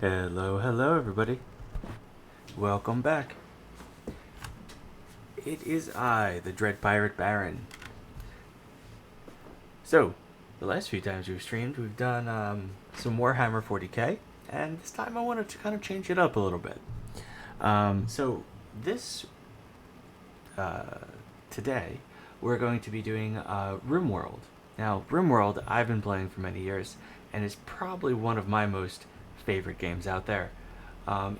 Hello, hello, everybody. Welcome back. It is I, the Dread Pirate Baron. So, the last few times we've streamed, we've done some Warhammer 40k, and this time I wanted to kind of change it up a little bit. So, this today, we're going to be doing Rimworld. Now, Rimworld, I've been playing for many years, and is probably one of my most favorite games out there.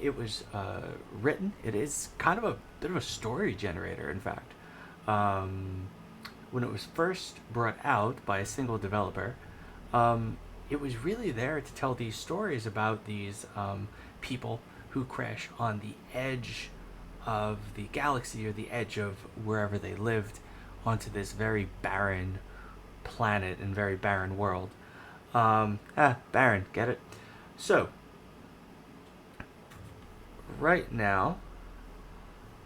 It was written. It is kind of a bit of a story generator, in fact. Um, when it was first brought out by a single developer, it was really there to tell these stories about these people who crash on the edge of the galaxy or the edge of wherever they lived onto this very barren planet and very barren world. Barren, get it? So, right now,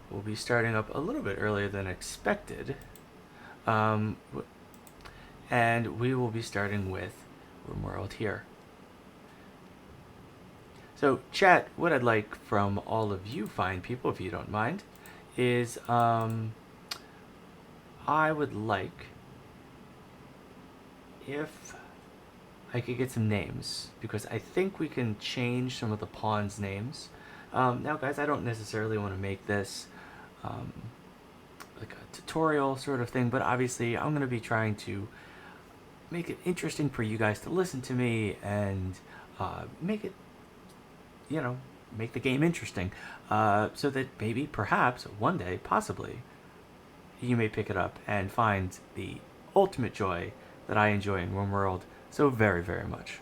we'll be starting up a little bit earlier than expected. Um, and we will be starting with Rimworld here. So, chat, what I'd like from all of you fine people, if you don't mind, is I would like if I could get some names, because I think we can change some of the pawns' names. Now, guys, I don't necessarily want to make this um, like a tutorial sort of thing, but obviously I'm going to be trying to make it interesting for you guys to listen to me and make it, make the game interesting, so that maybe, perhaps, one day, possibly, you may pick it up and find the ultimate joy that I enjoy in Rimworld so very, very much.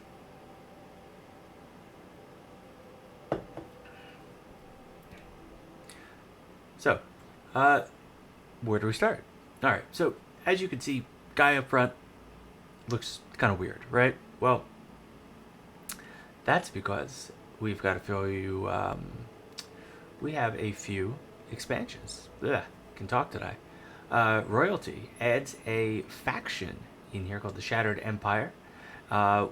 So, where do we start? All right. So, as you can see, guy up front looks kind of weird, right? Well, that's because we've got to show you. We have a few expansions. Ugh, can talk today. Royalty adds a faction in here called the Shattered Empire, uh,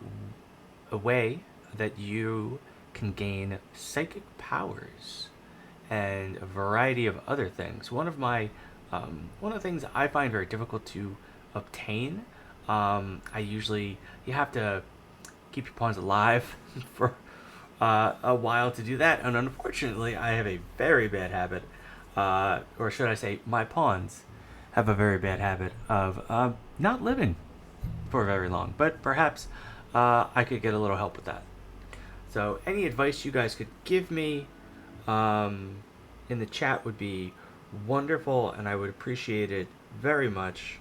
a way that you can gain psychic powers and a variety of other things. One of the things I find very difficult to obtain. You have to keep your pawns alive for a while to do that, and unfortunately, I have a very bad habit, or should I say, my pawns have a very bad habit of not living for very long. But perhaps I could get a little help with that. So, any advice you guys could give me in the chat would be wonderful, and I would appreciate it very much.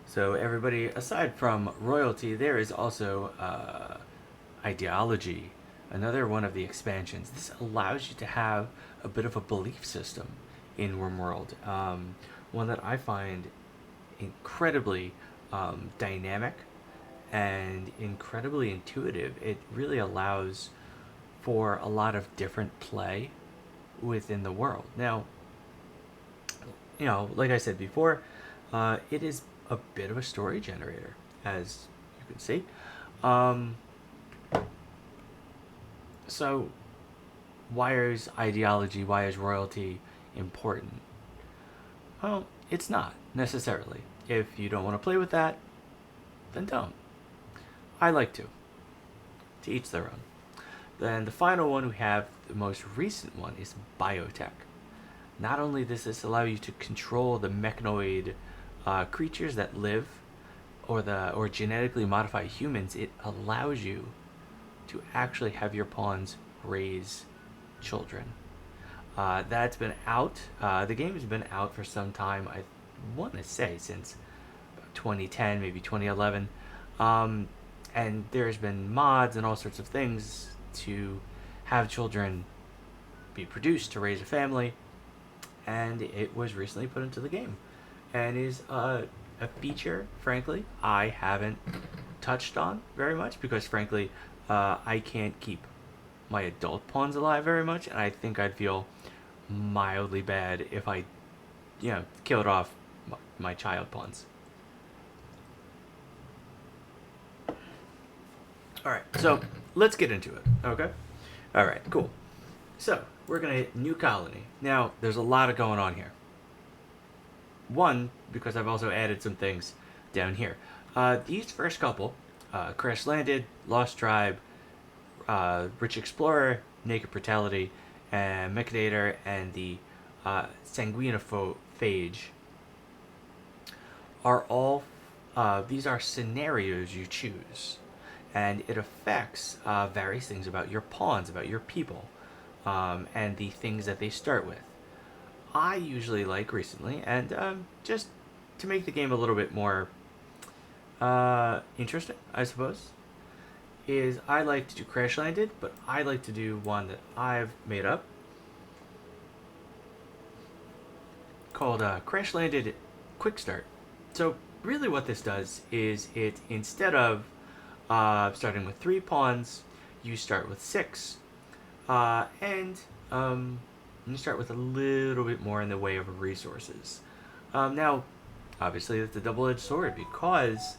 So, everybody, aside from royalty, there is also ideology, another one of the expansions. This allows you to have a bit of a belief system in Rimworld, one that I find incredibly dynamic and incredibly intuitive. It really allows for a lot of different play within the world. Now, like I said before, it is a bit of a story generator, as you can see. Um, so, why is ideology, why is royalty important? Well, it's not necessarily. If you don't want to play with that, then don't. I like to. To each their own. Then the final one we have, the most recent one, is biotech. Not only does this allow you to control the mechanoid creatures that live, or genetically modify humans, it allows you to actually have your pawns raise children. That's been out. The game has been out for some time. I want to say since 2010, maybe 2011. And there's been mods and all sorts of things to have children be produced to raise a family. And it was recently put into the game. And is a feature, frankly, I haven't touched on very much because, frankly, I can't keep my adult pawns alive very much, and I think I'd feel mildly bad if I, killed off my child pawns. All right, so let's get into it. Okay. All right, cool. So we're gonna hit new colony. Now, there's a lot of going on here. One, because I've also added some things down here. These first couple, Crash Landed, Lost Tribe, Rich Explorer, Naked Brutality, and Mechanator, and the Sanguinophage, are all, these are scenarios you choose. And it affects various things about your pawns, about your people, and the things that they start with. I usually like recently, and just to make the game a little bit more interesting, I suppose, is I like to do Crash Landed, but I like to do one that I've made up called Crash Landed Quick Start. So really what this does is it, instead of starting with 3 pawns, you start with 6. And you start with a little bit more in the way of resources. Now, obviously, it's a double-edged sword because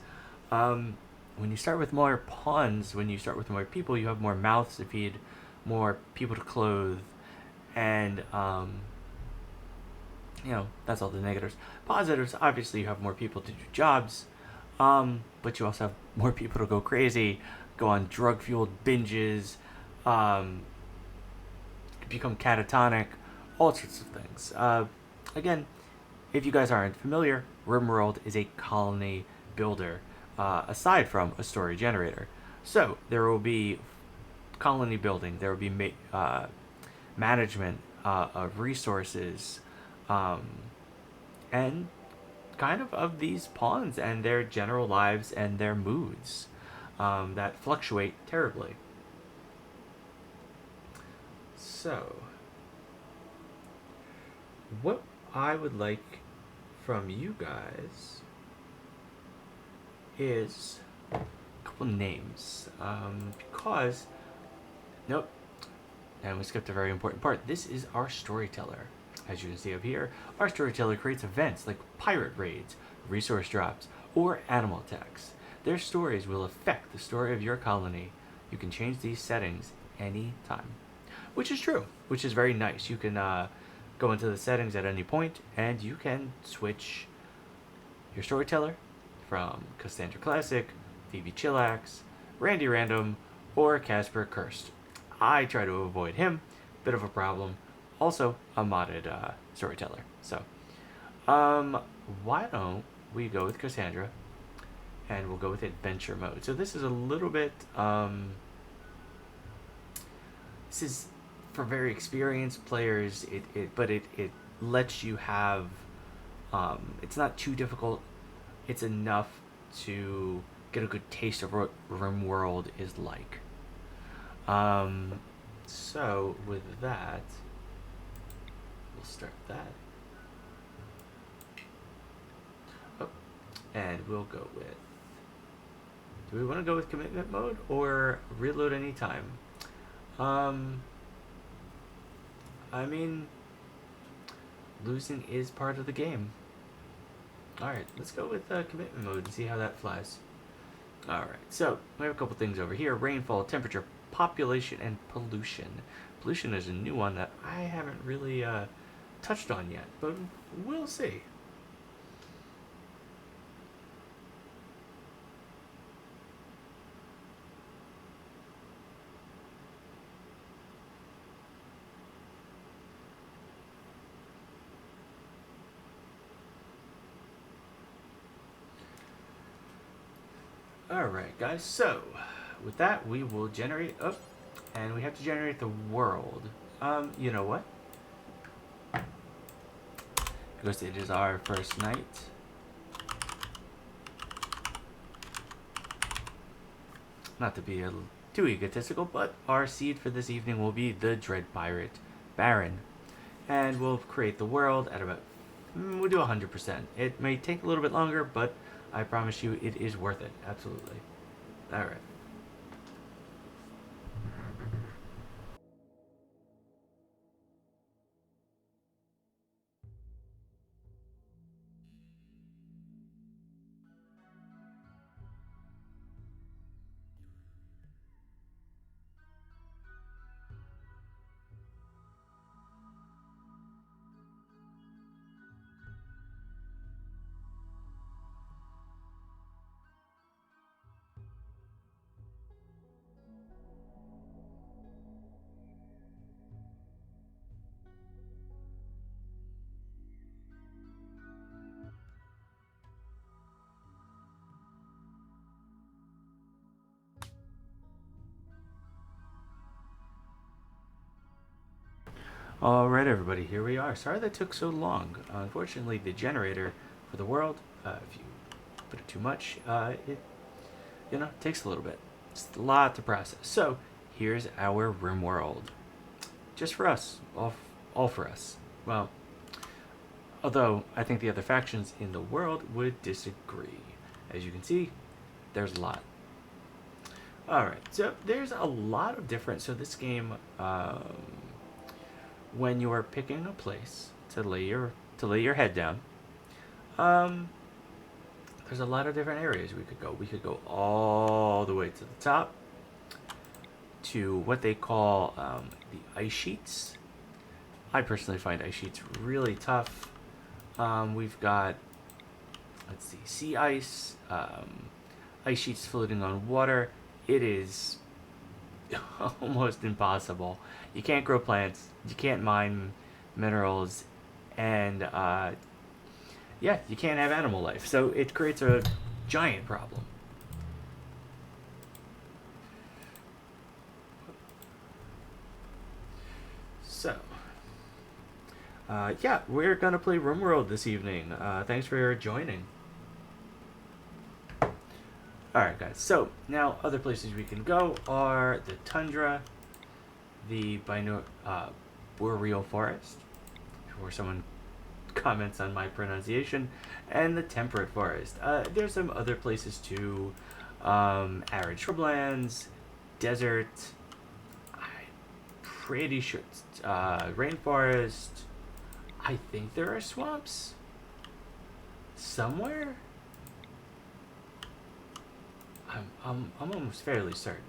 when you start with more pawns, when you start with more people, you have more mouths to feed, more people to clothe, and that's all the negatives. Positives, obviously, you have more people to do jobs, but you also have more people to go crazy, go on drug-fueled binges, become catatonic, all sorts of things. Again, if you guys aren't familiar, Rimworld is a colony builder, aside from a story generator. So there will be colony building, there will be management of resources, and kind of these pawns and their general lives and their moods that fluctuate terribly. So, what I would like from you guys is a couple names. Because, nope, and we skipped a very important part. This is our storyteller. As you can see up here, our storyteller creates events like pirate raids, resource drops, or animal attacks. Their stories will affect the story of your colony. You can change these settings anytime. Which is true, which is very nice. You can go into the settings at any point, and you can switch your storyteller from Cassandra Classic, Phoebe Chillax, Randy Random, or Casper Cursed. I try to avoid him, bit of a problem. Also, a modded storyteller. So, why don't we go with Cassandra, and we'll go with adventure mode. So this is a little bit, this is for very experienced players, but it lets you have, it's not too difficult, it's enough to get a good taste of what Rimworld is like. So with that, we'll start that. Oh, and we'll go with, do we want to go with commitment mode or reload anytime? I mean, losing is part of the game. Alright, let's go with commitment mode and see how that flies. Alright, so we have a couple things over here. Rainfall, temperature, population, and pollution. Pollution is a new one that I haven't really touched on yet, but we'll see. Alright guys, so with that we will generate, and we have to generate the world. You know what? Because it is our first night. Not to be too egotistical, but our seed for this evening will be the Dread Pirate Baron. And we'll create the world at about, we'll do 100%. It may take a little bit longer, but I promise you it is worth it. Absolutely. Alright. Alright, everybody, here we are. Sorry that took so long. Unfortunately, the generator for the world, if you put it too much, it takes a little bit. It's a lot to process. So, here's our Rimworld. Just for us. All for us. Well, although I think the other factions in the world would disagree. As you can see, there's a lot. Alright, so there's a lot of different... So this game... when you are picking a place to lay your head down, there's a lot of different areas we could go. We could go all the way to the top to what they call the ice sheets. I personally find ice sheets really tough. We've got, let's see, sea ice, ice sheets floating on water. It is almost impossible. You can't grow plants, you can't mine minerals, and you can't have animal life. So it creates a giant problem. So, we're gonna play Rimworld this evening. Thanks for joining. Alright, guys, so now other places we can go are the tundra, the boreal forest, before someone comments on my pronunciation, and the temperate forest. There's some other places too, arid shrublands, desert, I'm pretty sure it's rainforest. I think there are swamps somewhere. I'm almost fairly certain.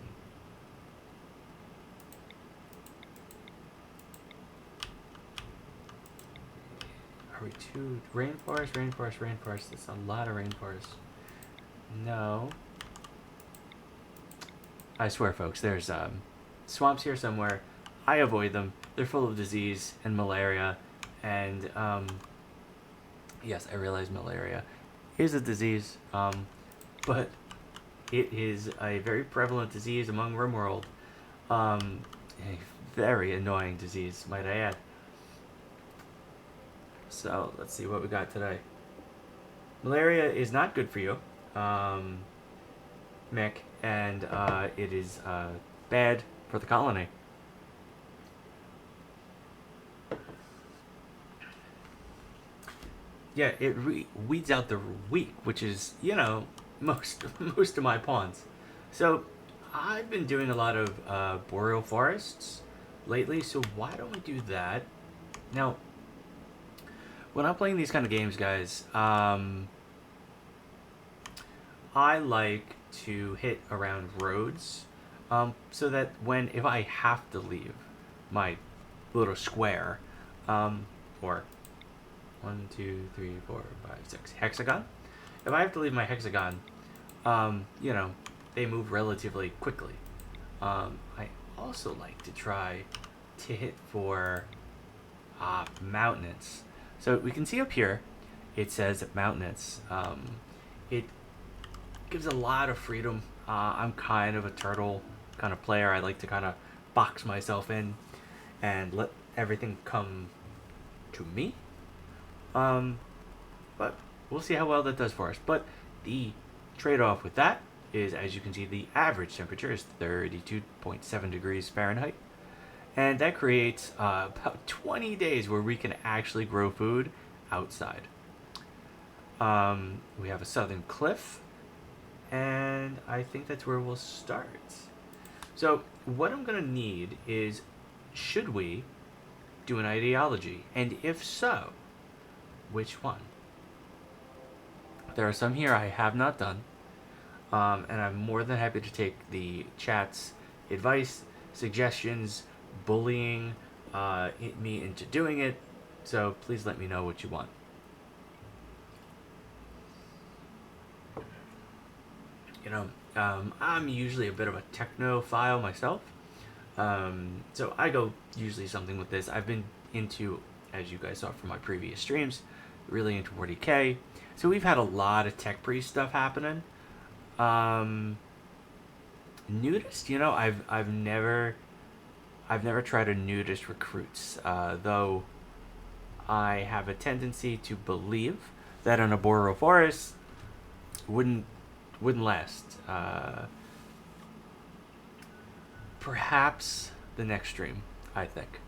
Are we too... Rainforest. That's a lot of rainforest. No. I swear, folks, there's swamps here somewhere. I avoid them. They're full of disease and malaria. And, yes, I realize malaria is a disease. But it is a very prevalent disease among Rimworld. A very annoying disease, might I add. So, let's see what we got today. Malaria is not good for you, Mick, and it is bad for the colony. Yeah, it weeds out the weak, which is, most of my pawns. So, I've been doing a lot of boreal forests lately, so why don't we do that? Now, when I'm playing these kind of games, guys, I like to hit around roads, so that if I have to leave my little square, or 1, 2, 3, 4, 5, 6 hexagon. If I have to leave my hexagon, they move relatively quickly. I also like to try to hit for mountains. So we can see up here, it says mountains. It gives a lot of freedom. I'm kind of a turtle kind of player. I like to kind of box myself in and let everything come to me. But we'll see how well that does for us. But the trade-off with that is, as you can see, the average temperature is 32.7 degrees Fahrenheit. And that creates about 20 days where we can actually grow food outside. We have a southern cliff, and I think that's where we'll start. So what I'm going to need is, should we do an ideology? And if so, which one? There are some here I have not done, and I'm more than happy to take the chat's advice, suggestions, bullying me into doing it, so please let me know what you want. I'm usually a bit of a technophile myself, so I go usually something with this. I've been into, as you guys saw from my previous streams, really into 40k, so we've had a lot of tech priest stuff happening. Nudist, I've never I've never tried a nudist recruits, though I have a tendency to believe that an arboreal forest wouldn't last. Perhaps the next stream, I think.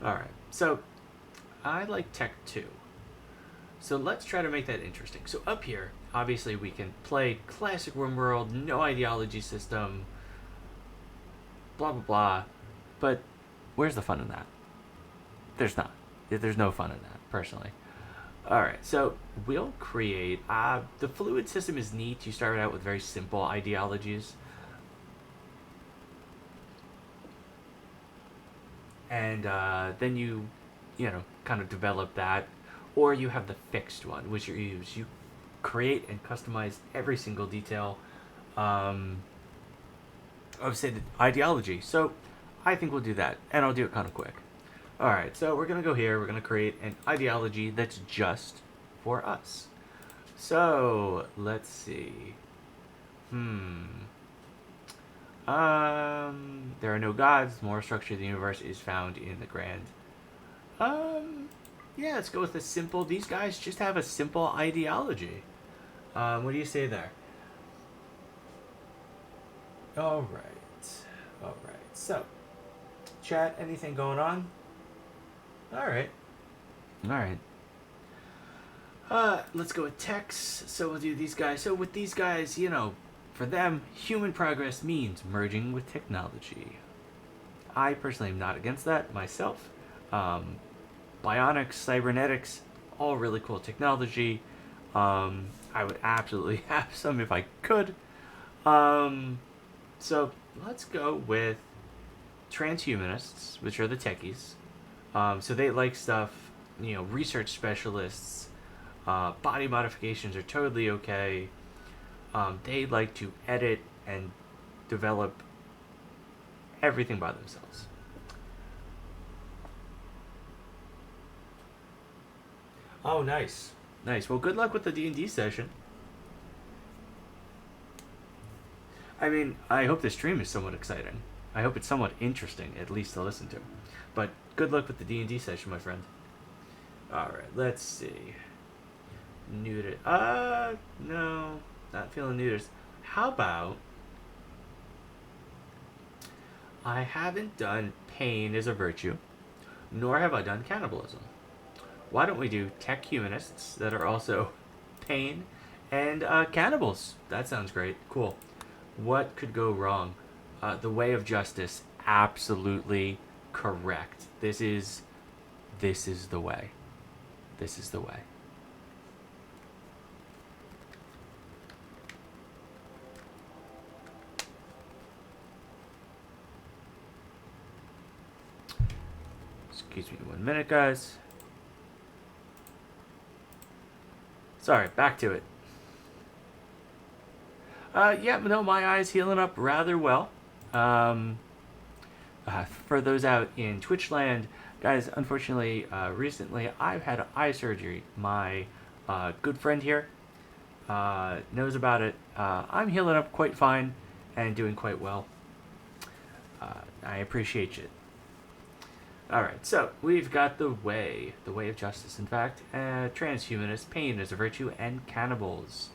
All right, so I like Tech 2. So let's try to make that interesting. So up here, obviously we can play classic Rimworld, no ideology system, blah blah blah. But where's the fun in that? There's not. There's no fun in that, personally. All right, so we'll create. The fluid system is neat. You start out with very simple ideologies, and then you kind of develop that, or you have the fixed one, which you use. You create and customize every single detail of say the ideology. So I think we'll do that, and I'll do it kind of quick. All right, so we're gonna go here. We're gonna create an ideology that's just for us. So let's see. There are no gods. Moral structure of the universe is found in the grand. Yeah, let's go with a simple. These guys just have a simple ideology. What do you say there? All right. So, chat, anything going on? All right. Let's go with text. So we'll do these guys. So with these guys, for them, human progress means merging with technology. I personally am not against that myself. Bionics, cybernetics, all really cool technology. I would absolutely have some if I could. So let's go with transhumanists, which are the techies. So they like stuff, research specialists, body modifications are totally okay. They like to edit and develop everything by themselves. Oh, nice. Well, good luck with the D&D session. I mean, I hope the stream is somewhat exciting. I hope it's somewhat interesting, at least to listen to. But good luck with the D&D session, my friend. Alright, let's see. Nudist. No. Not feeling nudist. How about... I haven't done pain as a virtue, nor have I done cannibalism. Why don't we do tech humanists that are also pain and cannibals? That sounds great. Cool. What could go wrong? The way of justice, absolutely correct. This is the way. This is the way. Excuse me 1 minute, guys. Sorry, back to it. My eye's healing up rather well. For those out in Twitch land, guys, unfortunately, recently I've had eye surgery. My good friend here knows about it. I'm healing up quite fine and doing quite well. I appreciate it. Alright, so we've got the way of justice, in fact, transhumanist, pain as a virtue, and cannibals.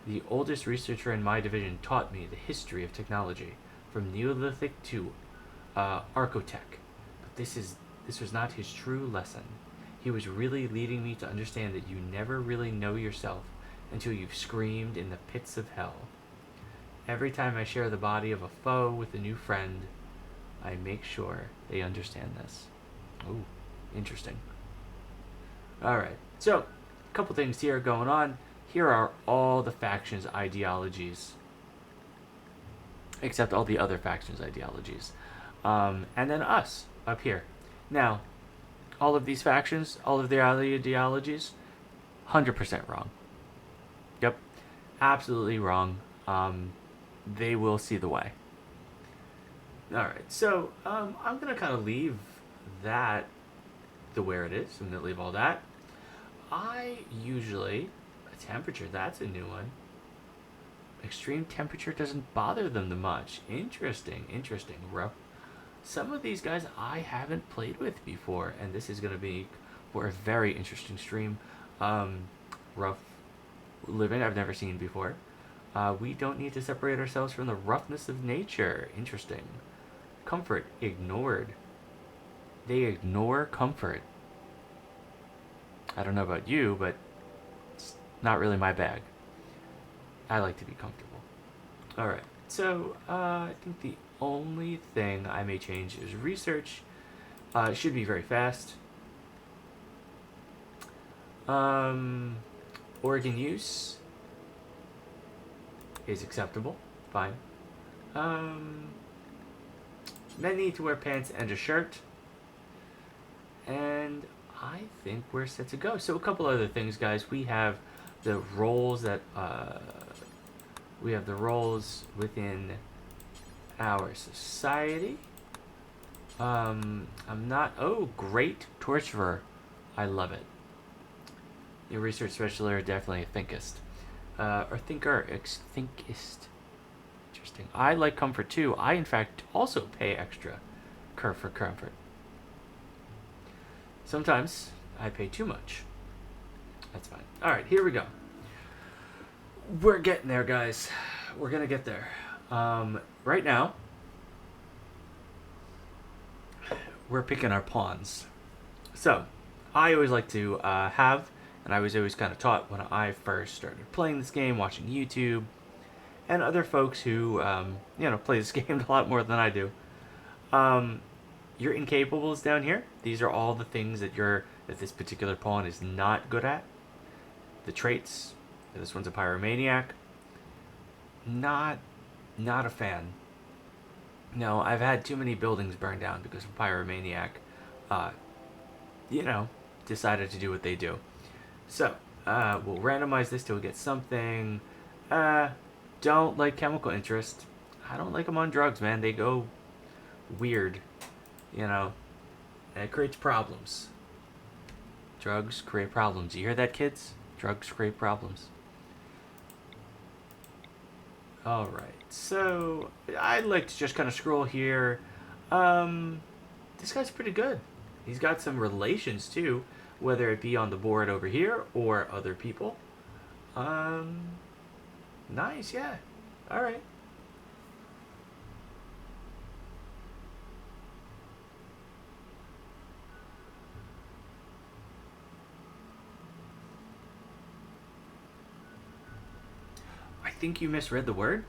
The oldest researcher in my division taught me the history of technology, from Neolithic to Archotech. But this was not his true lesson. He was really leading me to understand that you never really know yourself until you've screamed in the pits of hell. Every time I share the body of a foe with a new friend, I make sure they understand this. Ooh, interesting. Alright, so, a couple things here going on. Here are all the factions' ideologies. Except all the other factions' ideologies. And then us, up here. Now, all of these factions, all of their ideologies, 100% wrong. Yep, absolutely wrong. They will see the way. Alright, so I'm going to kind of leave that the where it is. I'm going to leave all that. I usually... A temperature, that's a new one. Extreme temperature doesn't bother them that much. Interesting, bro. some of these guys I haven't played with before, and this is going to be for a very interesting stream. Rough living I've never seen before. We don't need to separate ourselves from the roughness of nature. Interesting. Comfort ignored. They ignore comfort. I don't know about you, but it's not really my bag. I like to be comfortable. Alright, so I think the only thing I may change is research. It should be very fast. Organ use is acceptable. Fine. Men need to wear pants and a shirt. And I think we're set to go. So a couple other things, guys. We have the roles that we have the roles within our society. I'm not. Oh, great torturer. I love it. Your research specialist are definitely a thinkist. Or thinker, thinkist. Interesting. I like comfort too. I, in fact, also pay extra for comfort. Sometimes I pay too much. That's fine. Alright, here we go. We're getting there, guys. We're gonna get there. Right now, we're picking our pawns. So, I always like to have, and I was always kind of taught when I first started playing this game, watching YouTube, and other folks who, play this game a lot more than I do. Your incapables down here, these are all the things that this particular pawn is not good at. The traits, this one's a pyromaniac. Not a fan. No, I've had too many buildings burned down because of pyromaniac, decided to do what they do. So, we'll randomize this till we get something. Don't like chemical interest. I don't like them on drugs, man. They go weird. And it creates problems. Drugs create problems. You hear that, kids? Drugs create problems. Alright, so I'd like to just kind of scroll here. This guy's pretty good. He's got some relations too, whether it be on the board over here or other people. Nice, yeah. Alright. I think you misread the word.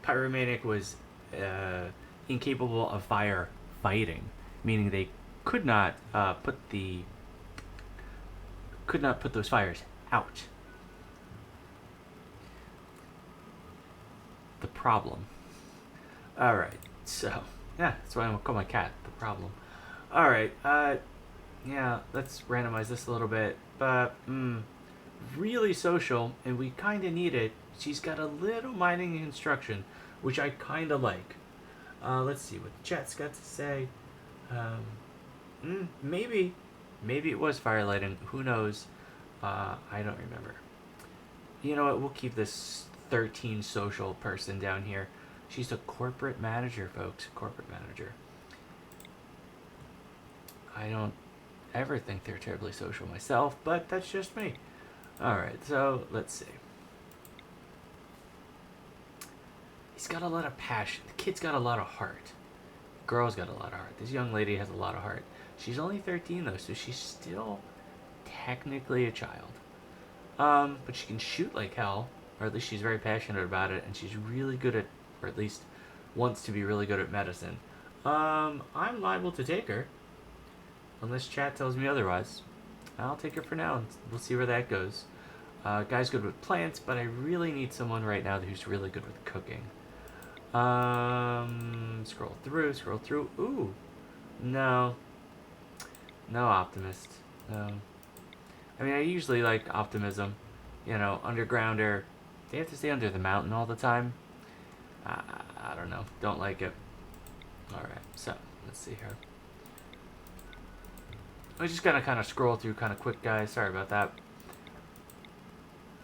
Pyromaniac was incapable of fire fighting, meaning they could not put those fires out. The problem. All right, so yeah, that's why I'm gonna call my cat the problem. All right, yeah, let's randomize this a little bit, but really social, and we kind of need it. She's got a little mining and construction, which I kind of like. Let's see what the chat's got to say. Maybe it was firelighting. Who knows? I don't remember. You know what? We'll keep this 13 social person down here. She's a corporate manager, folks. Corporate manager. I don't ever think they're terribly social myself, but that's just me. Alright, so let's see. He's got a lot of passion. The kid's got a lot of heart. The girl's got a lot of heart. This young lady has a lot of heart. She's only 13 though, so she's still technically a child. But she can shoot like hell, or at least she's very passionate about it, and she's really good at, or at least wants to be really good at medicine. I'm liable to take her, unless chat tells me otherwise. I'll take her for now, and we'll see where that goes. Guy's good with plants, but I really need someone right now who's really good with cooking. Scroll through. Ooh, no optimist. No. I mean, I usually like optimism. Undergrounder. They have to stay under the mountain all the time. I don't know. Don't like it. Alright, so, let's see here. I just gotta kind of scroll through kind of quick, guys. Sorry about that.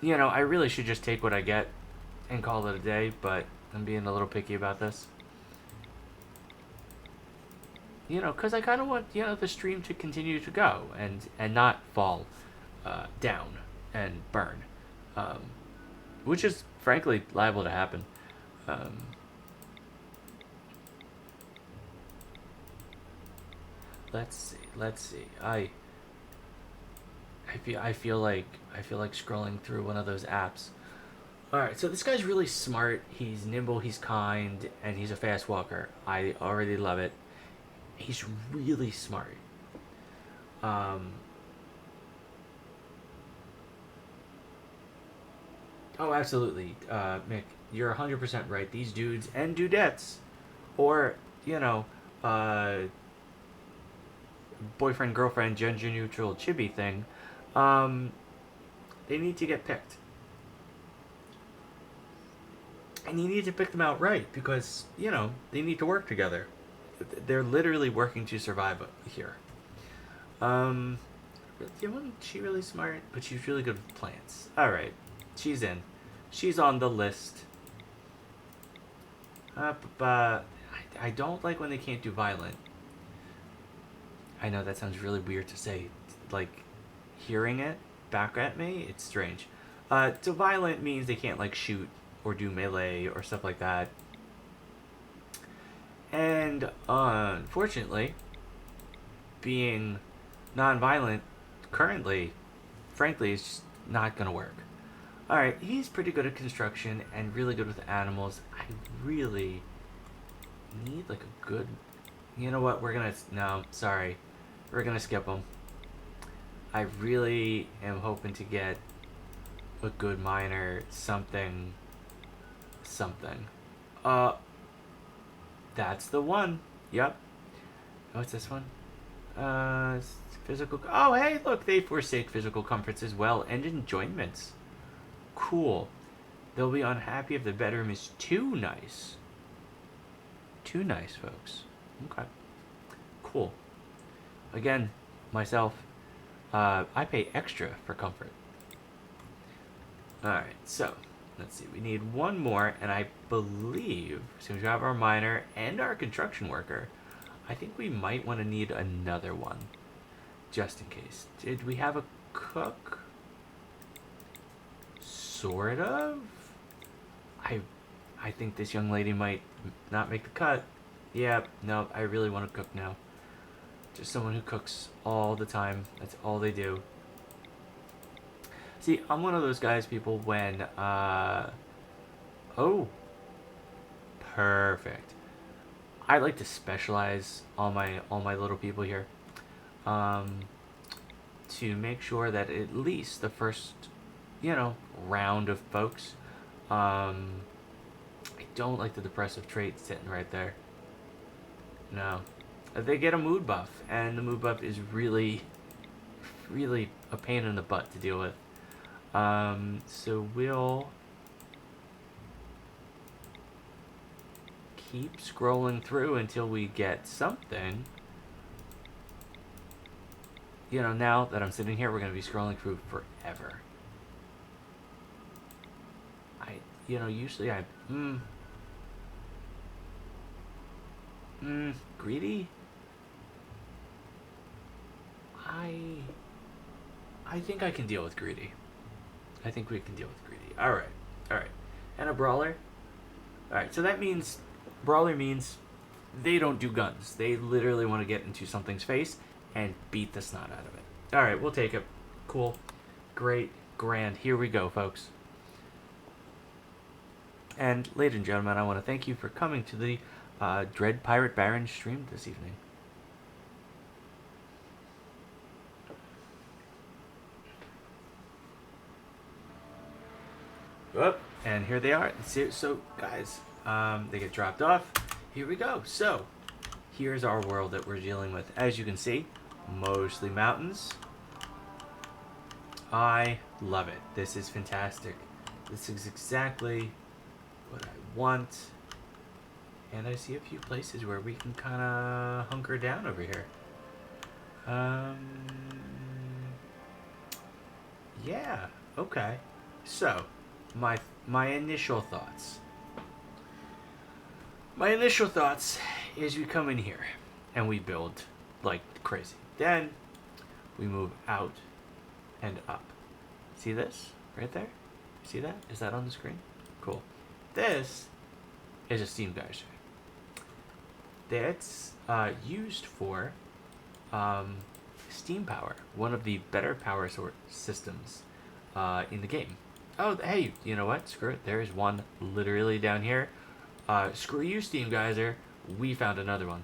I really should just take what I get and call it a day, but I'm being a little picky about this. because I kind of want the stream to continue to go and not fall down and burn, um, which is frankly liable to happen. Um, let's see. Let's see. I feel like scrolling through one of those apps. All right, so this guy's really smart. He's nimble, he's kind, and he's a fast walker. I already love it. He's really smart. Um, oh, absolutely, Mick. You're 100% right. These dudes and dudettes, or you know, uh, boyfriend girlfriend gender neutral chibi thing, um, they need to get picked, and you need to pick them out right because they need to work together. They're literally working to survive here. Um, wasn't she really smart? But she's really good with plants. All right, she's in. She's on the list. But I don't like when they can't do violent. I know that sounds really weird to say. Like, hearing it back at me, it's strange. So violent means they can't like shoot or do melee or stuff like that. And unfortunately, being non-violent currently, frankly, is just not gonna work. All right, he's pretty good at construction and really good with animals. I really need like a good. You know what? We're gonna no, sorry, we're gonna skip him. I really am hoping to get a good miner, something. Uh, that's the one. Yep. What's this one? Uh, physical. Oh, hey, look, they forsake physical comforts as well and enjoyments. Cool. They'll be unhappy if the bedroom is too nice. Too nice, folks. Okay. Cool. Again, myself, I pay extra for comfort. Alright, so, let's see. We need one more, and I believe, since we have our miner and our construction worker, I think we might want to need another one, just in case. Did we have a cook? Sort of. I think this young lady might not make the cut. Yeah, no, I really want to cook now. Just someone who cooks all the time. That's all they do. See, I'm one of those guys, people, when, oh, perfect. I like to specialize all my little people here, um, to make sure that at least the first, round of folks, I don't like the depressive trait sitting right there. No, they get a mood buff, and the mood buff is really, really a pain in the butt to deal with. So we'll keep scrolling through until we get something. Now that I'm sitting here, we're going to be scrolling through forever. Usually greedy? I think I can deal with greedy. I think we can deal with greedy. Alright. And a brawler? Alright, so that means, brawler means they don't do guns. They literally want to get into something's face and beat the snot out of it. Alright, we'll take it. Cool. Great. Grand. Here we go, folks. And, ladies and gentlemen, I want to thank you for coming to the Dread Pirate Baron stream this evening. Whoop, and here they are. So, guys, they get dropped off. Here we go. So, here's our world that we're dealing with. As you can see, mostly mountains. I love it. This is fantastic. This is exactly what I want. And I see a few places where we can kind of hunker down over here. Yeah, okay. So, my initial thoughts. My initial thoughts is we come in here. and we build like crazy. Then we move out and up. See this right there? See that? Is that on the screen? Cool. This is a steam geyser. That's used for steam power, one of the better power sort systems in the game. Oh, hey, you know what? Screw it. There's one literally down here. Screw you, steam geyser. We found another one.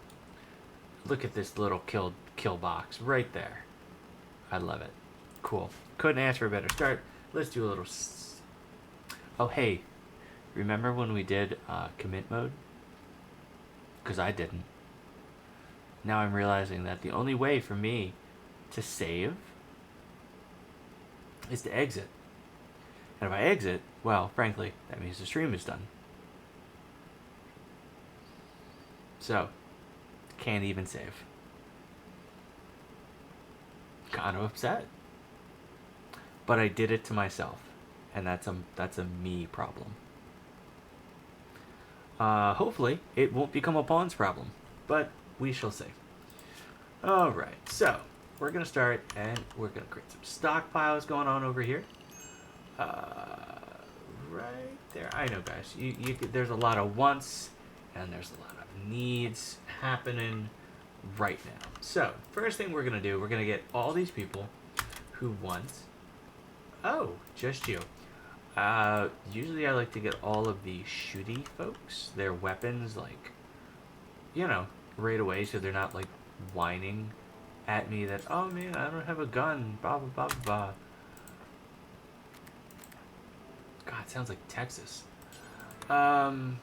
Look at this little kill box right there. I love it. Cool. Couldn't ask for a better start. Let's do a little. Oh, hey. Remember when we did commit mode? Because I didn't. Now I'm realizing that the only way for me to save is to exit. And if I exit, well, frankly, that means the stream is done. So, can't even save. Kind of upset. But I did it to myself. And that's a me problem. Hopefully, it won't become a Pawn's problem. But we shall see. Alright, so we're going to start and we're going to create some stockpiles going on over here. Right there. I know, guys. There's a lot of wants and there's a lot of needs happening right now. So, first thing we're going to do, we're going to get all these people who want... Oh, just you. Usually I like to get all of the shooty folks, their weapons, like, you know, right away, so they're not, like, whining at me that, oh, man, I don't have a gun, blah, blah, blah, blah. God, it sounds like Texas. Alright,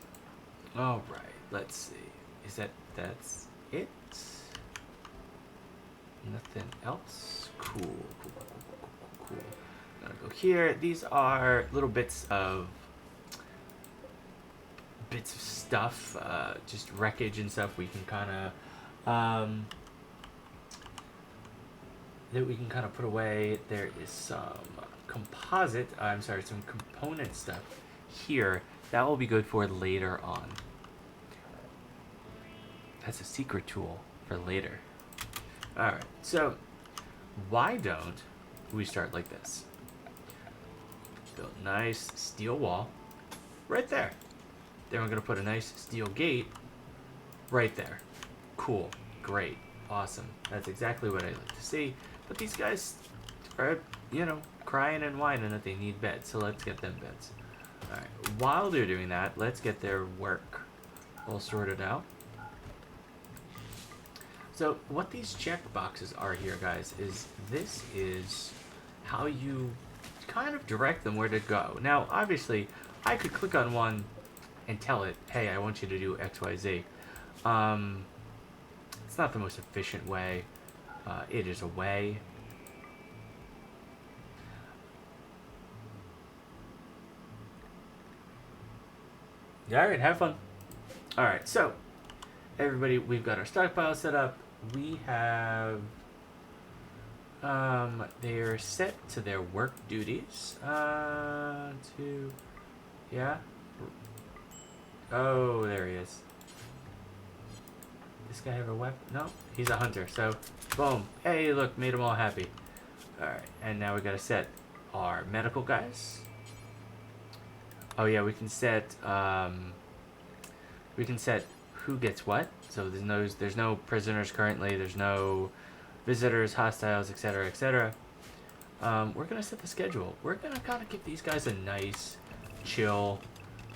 let's see. That's it? Nothing else? Cool. I'm gonna go here. These are little bits of stuff, just wreckage and stuff we can kind of that we can kind of put away. There is some some component stuff here that will be good for later on. That's a secret tool for later. Alright, so why don't we start like this? Build a nice steel wall right there. Then we're going to put a nice steel gate right there. Cool. Great. Awesome. That's exactly what I like to see. But these guys are, you know, crying and whining that they need beds. So let's get them beds. Alright. While they're doing that, let's get their work all sorted out. So what these check boxes are here, guys, is this is how you kind of direct them where to go. Now, obviously, I could click on one and tell it, hey, I want you to do X, Y, Z. It's not the most efficient way. It is a way. Alright, have fun. Alright, so, everybody, we've got our stockpile set up. We have... they're set to their work duties. Yeah. Oh, there he is. This guy have a weapon? No, he's a hunter. So, boom. Hey, look, made them all happy. Alright, and now we gotta set our medical guys. Oh yeah, we can set who gets what. So there's no prisoners currently. There's no visitors, hostiles, etc., etc. We're gonna set the schedule. We're gonna kind of give these guys a nice, chill,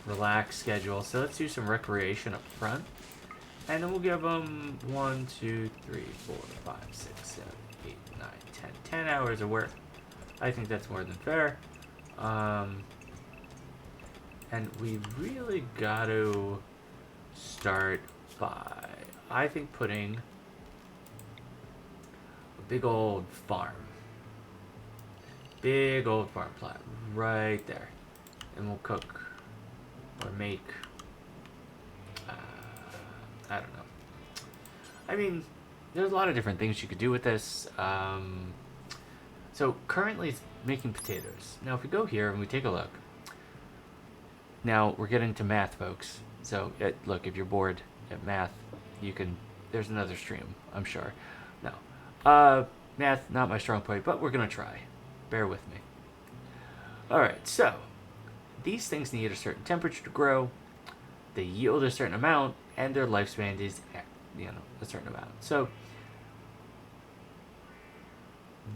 relaxed schedule. So let's do some recreation up front, and then we'll give them 1, 2, 3, 4, 5, 6, 7, 8, 9, 10 hours of work. I think that's more than fair. And we really got to start by, I think, putting a big old farm plot right there, and we'll cook or make, I don't know. I mean, there's a lot of different things you could do with this. So currently it's making potatoes. Now if we go here and we take a look, now we're getting to math, folks. So look, if you're bored at math, you can there's another stream, I'm sure. No. Math, not my strong point, but we're going to try. Bear with me. Alright, so these things need a certain temperature to grow, they yield a certain amount, and their lifespan is, a certain amount. So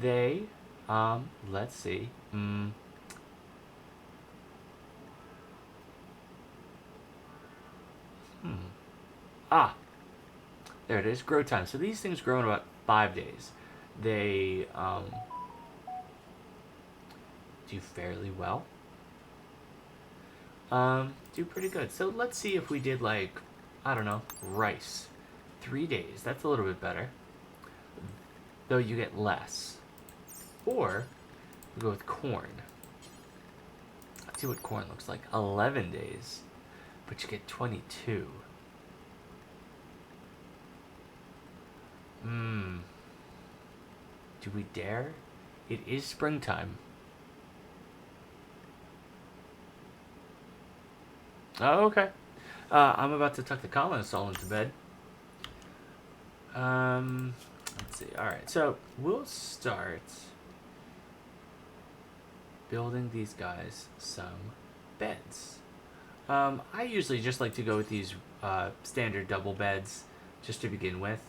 they, let's see. Ah, there it is, grow time. So these things grow in about 5 days. They do fairly well. Do pretty good. So let's see if we did like, I don't know, rice. 3 days. That's a little bit better. Though you get less. Or we go with corn. Let's see what corn looks like. 11 days. But you get 22. Do we dare? It is springtime. Oh, okay. I'm about to tuck the colonists all into bed. Let's see. Alright, so we'll start building these guys some beds. I usually just like to go with these standard double beds just to begin with,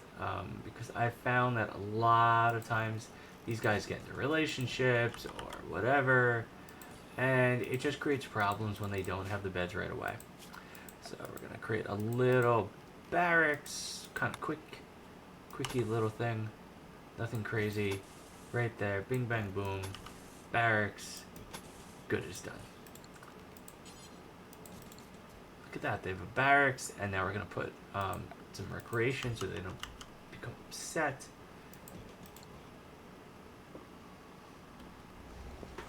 because I found that a lot of times these guys get into relationships or whatever, and it just creates problems when they don't have the beds right away. So we're going to create a little barracks, kind of quickie little thing, nothing crazy, right there, bing bang boom, barracks, good as done. Look at that, they have a barracks, and now we're going to put some recreation so they don't become upset.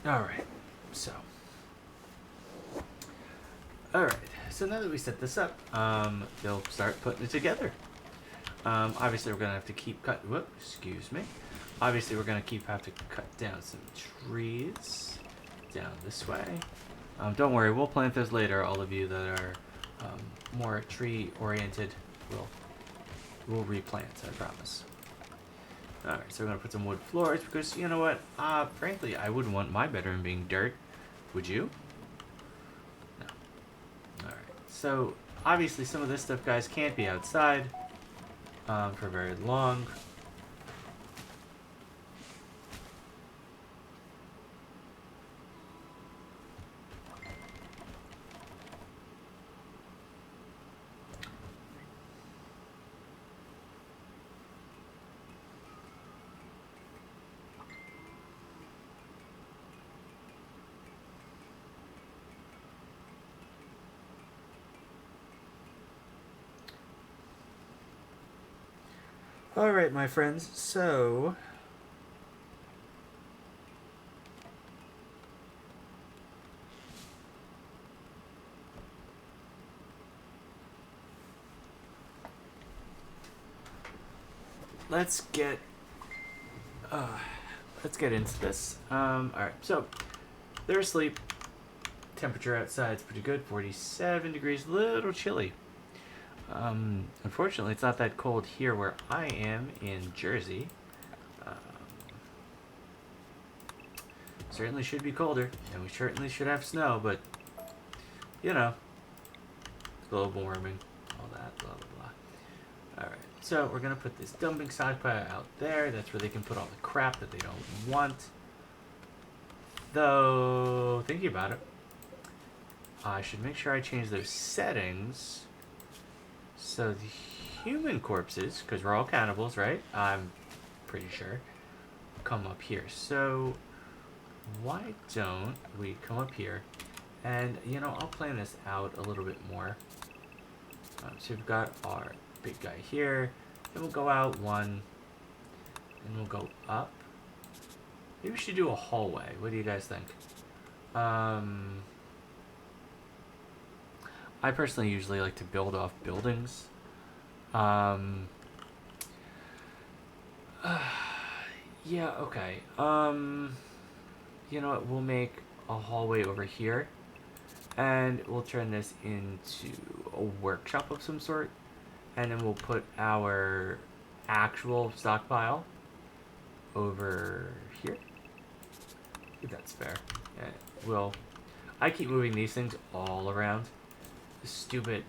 Alright, so now that we set this up, they'll start putting it together. Obviously we're going to have to keep excuse me. Obviously we're going to have to cut down some trees down this way. Don't worry, we'll plant those later. All of you that are more tree oriented will replant, I promise. Alright, so we're going to put some wood floors because, you know what, frankly, I wouldn't want my bedroom being dirt. Would you? No. Alright, so obviously some of this stuff, guys, can't be outside for very long. Alright, my friends, so let's get into this. Alright, so they're asleep. Temperature outside is pretty good, 47 degrees, a little chilly. Unfortunately, it's not that cold here where I am in Jersey. Certainly should be colder, and we certainly should have snow, but, you know, global warming, all that, blah, blah, blah. Alright, so we're going to put this dumping stockpile out there. That's where they can put all the crap that they don't want. Though, thinking about it, I should make sure I change those settings. So the human corpses, because we're all cannibals, right? I'm pretty sure. Come up here. So why don't we come up here? And, you know, I'll plan this out a little bit more. So we've got our big guy here. Then we'll go out one. And we'll go up. Maybe we should do a hallway. What do you guys think? I personally usually like to build off buildings. Yeah, okay. You know what, we'll make a hallway over here. And we'll turn this into a workshop of some sort. And then we'll put our actual stockpile over here. I think that's fair. Yeah, well, I keep moving these things all around. The stupid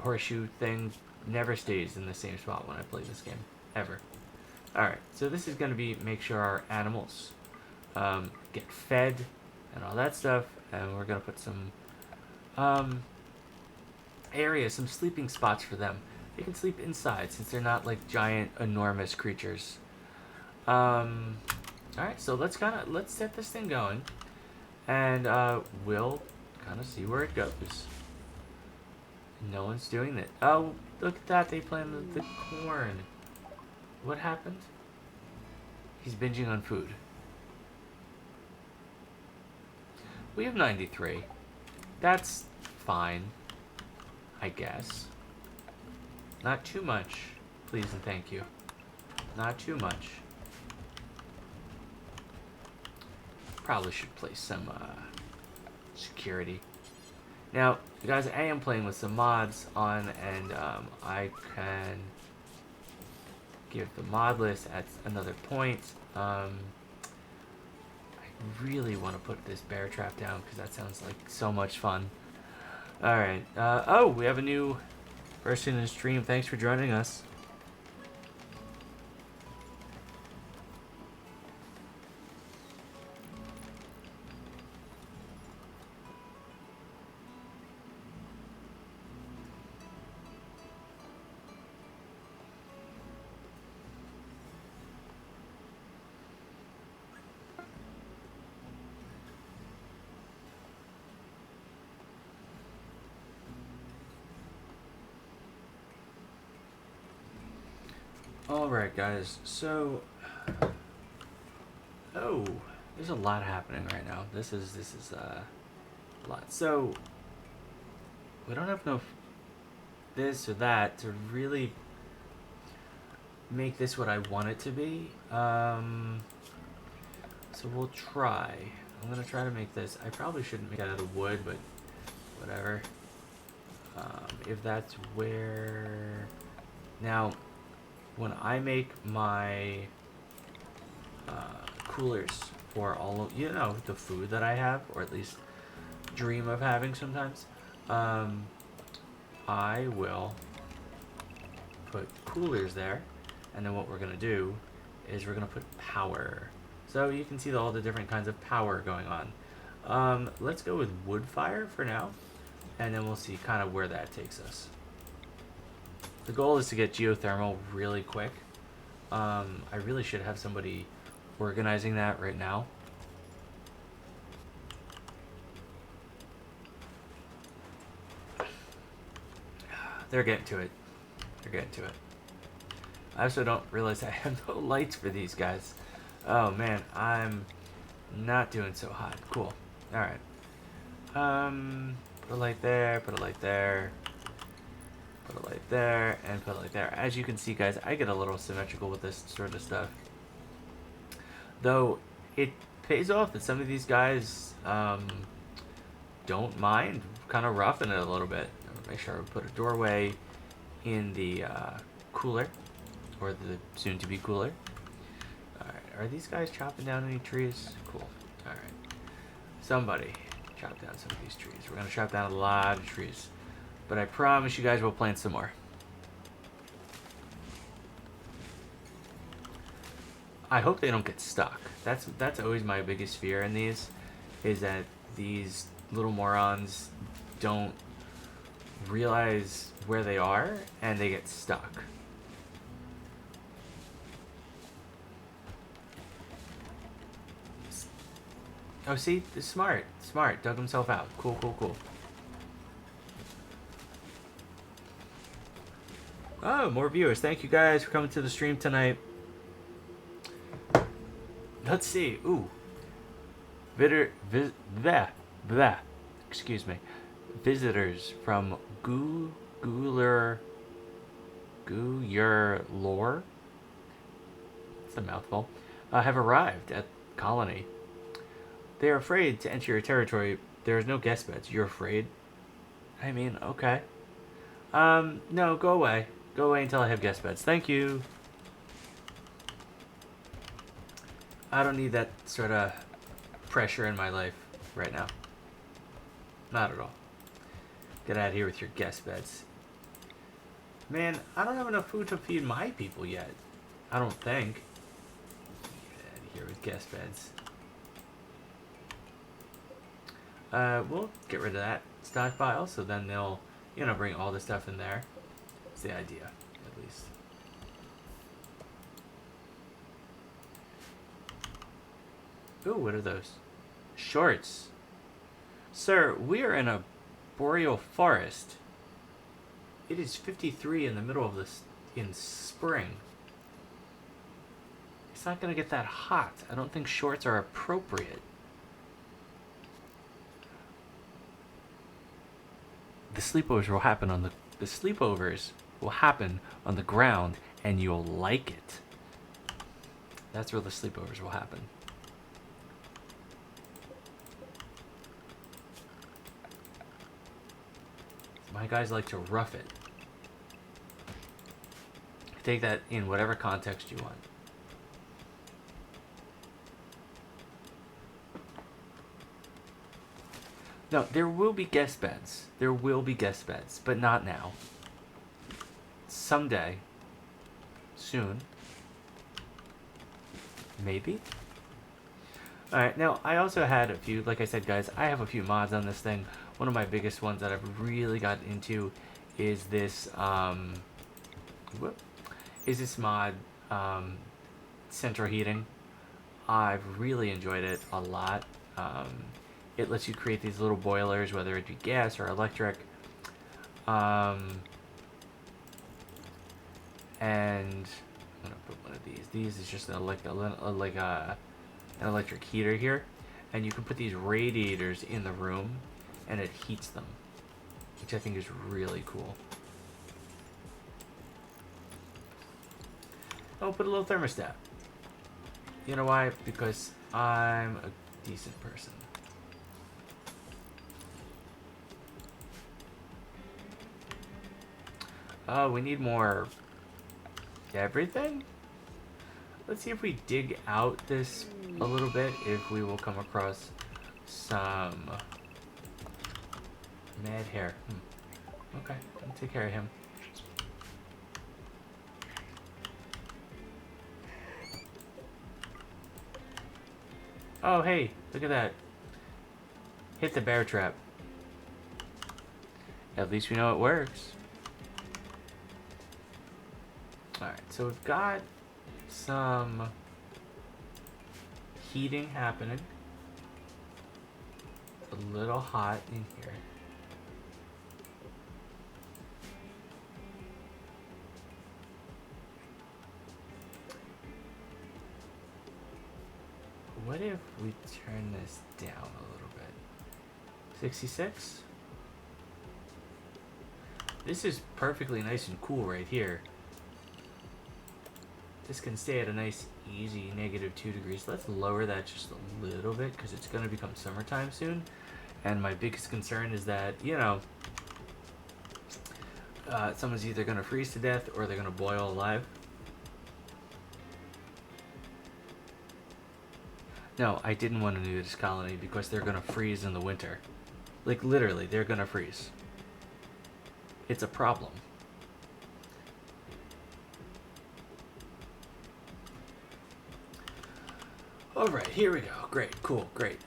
horseshoe thing never stays in the same spot when I play this game. Ever. Alright, so this is going to be make sure our animals get fed and all that stuff. And we're going to put some areas, some sleeping spots for them. They can sleep inside since they're not like giant, enormous creatures. Alright, so let's set this thing going. And we'll kind of see where it goes. No one's doing it. Oh, look at that. They planted the corn. What happened? He's binging on food. We have 93. That's fine, I guess. Not too much, please and thank you. Not too much. Probably should place some security. Now, guys, I am playing with some mods on, and I can give the mod list at another point. I really want to put this bear trap down because that sounds like so much fun. Alright. Oh, we have a new person in the stream. Thanks for joining us. Alright, guys, so there's a lot happening right now. This is a lot. So we don't have enough this or that to really make this what I want it to be. So we'll try. I'm gonna try to make this. I probably shouldn't make it out of wood, but whatever. If that's where now. When I make my coolers for all of, the food that I have, or at least dream of having sometimes, I will put coolers there, and then what we're going to do is we're going to put power. So you can see all the different kinds of power going on. Let's go with wood fire for now, and then we'll see kind of where that takes us. The goal is to get geothermal really quick. I really should have somebody organizing that right now. They're getting to it. They're getting to it. I also don't realize I have no lights for these guys. Oh man, I'm not doing so hot. Cool. Alright. Put a light there, put a light there. Put a light there, and put a light there. As you can see, guys, I get a little symmetrical with this sort of stuff. Though, it pays off that some of these guys don't mind kind of roughing it a little bit. Make sure I put a doorway in the cooler, or the soon-to-be cooler. Alright, are these guys chopping down any trees? Cool. Alright. Somebody chop down some of these trees. We're going to chop down a lot of trees. But I promise you guys we'll plant some more. I hope they don't get stuck. That's always my biggest fear in these, is that these little morons don't realize where they are and they get stuck. Oh, see? Smart. Smart. Dug himself out. Cool, cool, cool. Oh, more viewers. Thank you guys for coming to the stream tonight. Let's see. Ooh. Excuse me. Visitors from Guyer Lore. It's a mouthful. Have arrived at Colony. They are afraid to enter your territory. There is no guest beds. You're afraid? I mean, okay. No, go away. Go away until I have guest beds. Thank you. I don't need that sort of pressure in my life right now. Not at all. Get out of here with your guest beds. Man, I don't have enough food to feed my people yet. I don't think. Get out of here with guest beds. We'll get rid of that stockpile, so then they'll, bring all the stuff in there. That's the idea, at least. Ooh, what are those? Shorts. Sir, we are in a boreal forest. It is 53 in the middle of this in spring. It's not going to get that hot. I don't think shorts are appropriate. The sleepovers will happen on the ground, and you'll like it. That's where the sleepovers will happen. My guys like to rough it. Take that in whatever context you want. No, there will be guest beds. There will be guest beds, but not now. Someday. Soon. Maybe. Alright, now I also had a few, like I said guys, I have a few mods on this thing. One of my biggest ones that I've really gotten into is this mod, central heating. I've really enjoyed it a lot. It lets you create these little boilers, whether it be gas or electric. And I'm gonna put one of these. These is just an electric heater here, and you can put these radiators in the room, and it heats them, which I think is really cool. Oh, put a little thermostat. You know why? Because I'm a decent person. Oh, we need more everything? Let's see if we dig out this a little bit, if we will come across some mad hair. Okay, I'll take care of him. Oh, hey, look at that. Hit the bear trap. At least we know it works. Alright, so we've got some heating happening. It's a little hot in here. What if we turn this down a little bit? 66? This is perfectly nice and cool right here. This can stay at a nice, easy -2 degrees. Let's lower that just a little bit, because it's going to become summertime soon. And my biggest concern is that, someone's either going to freeze to death or they're going to boil alive. No, I didn't want to do this colony because they're going to freeze in the winter. Like, literally, they're going to freeze. It's a problem. Alright, here we go. Great, cool, great.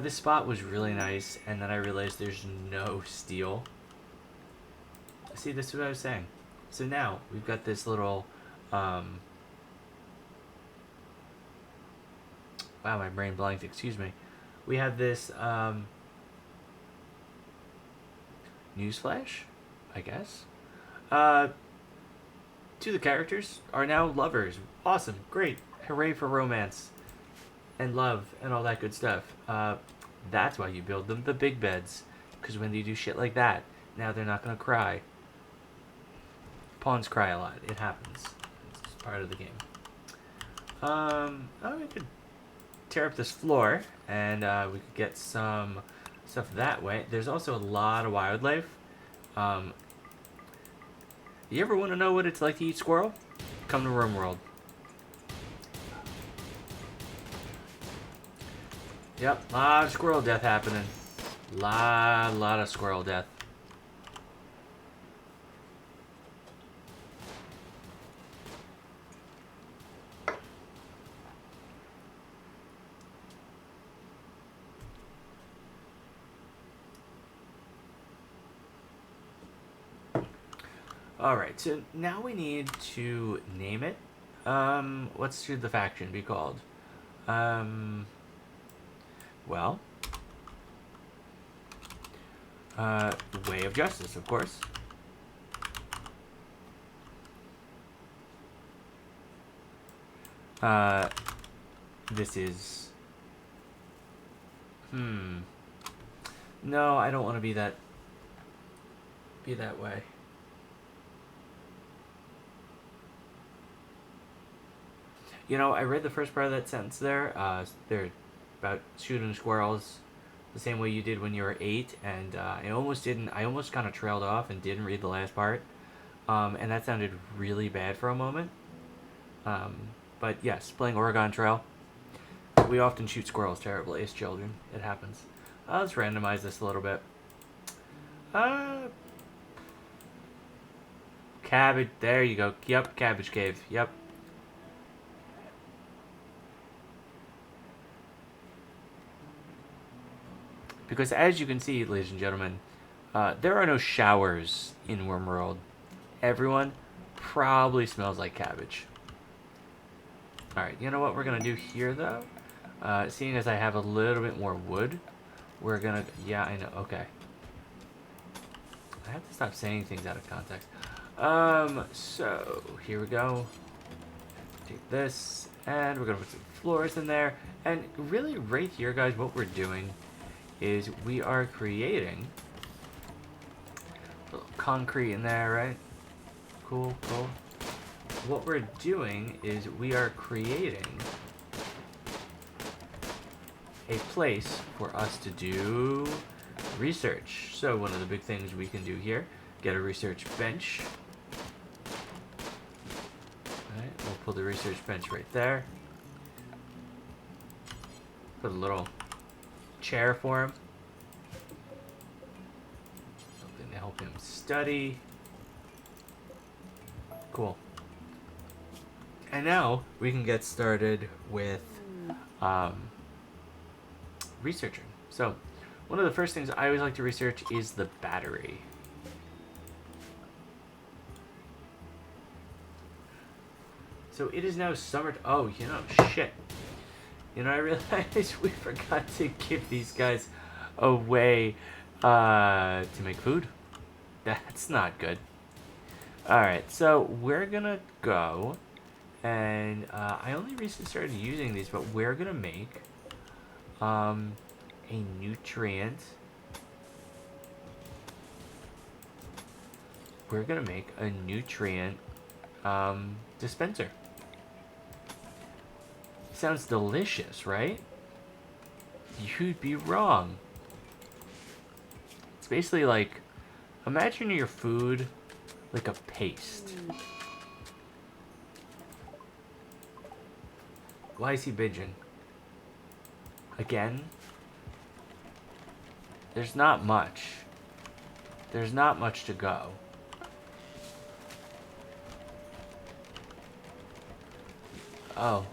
This spot was really nice, and then I realized there's no steel. See, this is what I was saying. So now, we've got this little, wow, my brain blanked, excuse me. We have this, newsflash, I guess. Two of the characters are now lovers. Awesome, great, hooray for romance and love and all that good stuff. That's why you build them the big beds, because when you do shit like that, now they're not gonna cry. Pawns cry a lot. It happens. It's part of the game. We could tear up this floor, and we could get some stuff that way. There's also a lot of wildlife, Um, you ever want to know what it's like to eat squirrel? Come to Rimworld. Yep, lot of squirrel death happening. Lot of squirrel death. Alright, so now we need to name it. What should the faction be called? Well, Way of Justice, of course. This is... No, I don't want to be that way. You know, I read the first part of that sentence there. They're about shooting squirrels the same way you did when you were 8, and I almost didn't. I almost kind of trailed off and didn't read the last part, and that sounded really bad for a moment. But yes, playing Oregon Trail, we often shoot squirrels terribly as children. It happens. Let's randomize this a little bit. Cabbage. There you go. Yep, Cabbage Cave. Yep. Because as you can see, ladies and gentlemen, there are no showers in Rimworld. Everyone probably smells like cabbage. Alright, you know what we're going to do here, though? Seeing as I have a little bit more wood, we're going to... Yeah, I know. Okay. I have to stop saying things out of context. So, here we go. Take this, and we're going to put some floors in there. And really, right here, guys, what we're doing is we are creating a little concrete in there, right? Cool. What we're doing is we are creating a place for us to do research. So one of the big things we can do here, get a research bench. Alright, we'll put the research bench right there. Put a little chair for him. Something to help him study. Cool. And now we can get started with researching. So one of the first things I always like to research is the battery. So it is now summer. Oh, you know, shit. You know, I realized we forgot to give these guys a way to make food. That's not good. Alright, so we're gonna go, and I only recently started using these, but we're gonna make a nutrient. We're gonna make a nutrient dispenser. Sounds delicious, right? You'd be wrong. It's basically like, imagine your food like a paste. Why is he binging? Again? There's not much. There's not much to go. Oh.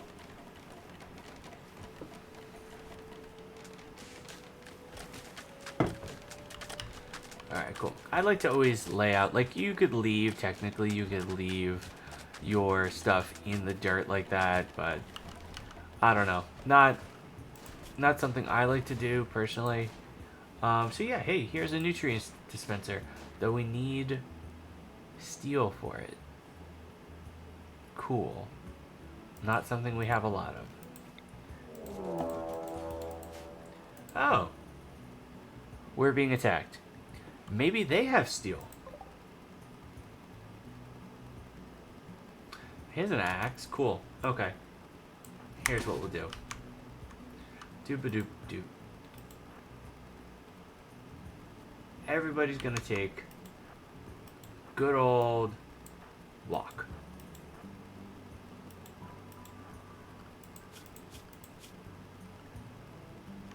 Alright, cool. I like to always lay out, like, you could leave, technically, you could leave your stuff in the dirt like that, but I don't know. Not something I like to do, personally. So yeah, hey, here's a nutrient dispenser, though we need steel for it. Cool. Not something we have a lot of. Oh. We're being attacked. Maybe they have steel. Here's an axe. Cool. Okay. Here's what we'll do. Doop-a-doop-doop. Everybody's gonna take good old walk.